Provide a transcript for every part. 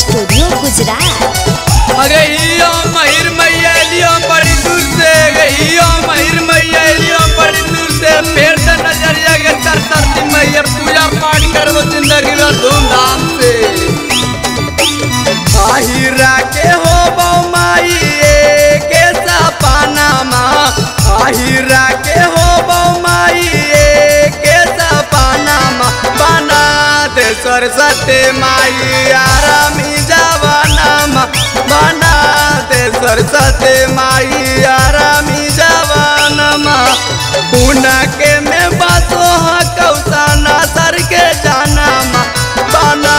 Studio Gujarat. अरे यो महिर मैया लियो बड़ी दूर से, यो महिर मैया लियो बड़ी दूर से, फिर से नजरिया के तरती मैया पूजा पाठ करो जिंदगी में धूमधाम से। आहिरा के हो बो माई के सपना माँ, आहिरा के हो बो माई के सपना माँ, बना दे सरस्वती माई आरामी जवाना माँ, बना दे सरस्वती माई आरामी जवाना माँ। उनके में बसो कौसाना सर के जाना माँ, बना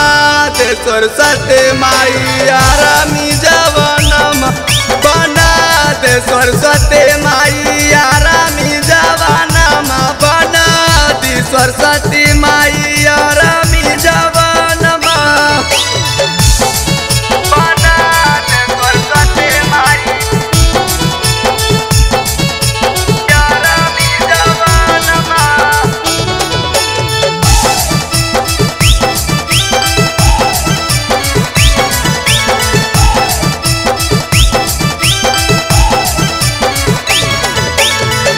दे सरस्वती माई आरामी जवाना माँ, बना दे सरस्वती माई आरामी जवाना माँ, बना दी सरस्वती माई आरामी जवाना माँ, बना दे सरस्वती माई आरामी जवाना माँ।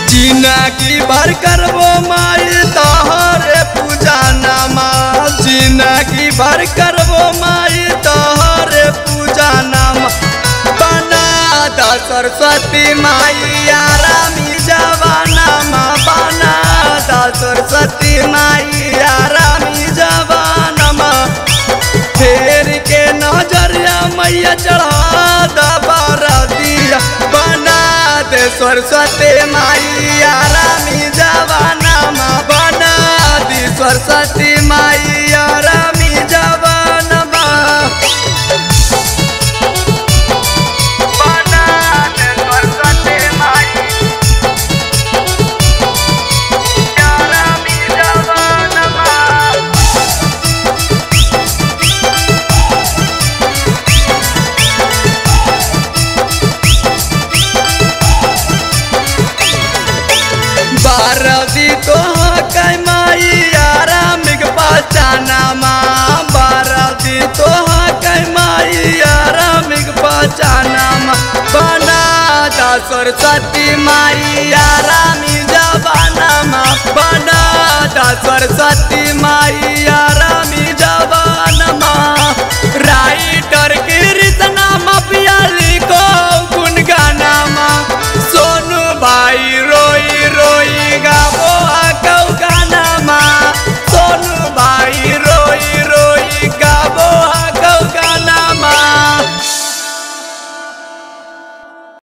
जिंदगी भर करबो माई तोहरे पूजा नामा, जिंदगी भर करबो माई तोहरे पूजा नामा, बना दा सरस्वती माई आरामी जवाना माँ, बना दा सरस्वती माई आरामी जवाना माँ। फेर के नजरिया मैया चढ़ा दा बारातिया, बना दे सरस्वती माई आरामी जवाना माँ, बना दी सरस्वती माई आरामी जवाना माँ, बना दे सरस्वती माई आरामी जवाना माँ। बारदी तो कई माई आरामिक पहचाना माँ, बारदी तो कई माई आरामिक पहचाना माँ, बना दा सरस्वती माई आरामी जवाना माँ, बना दा सरस्वती माई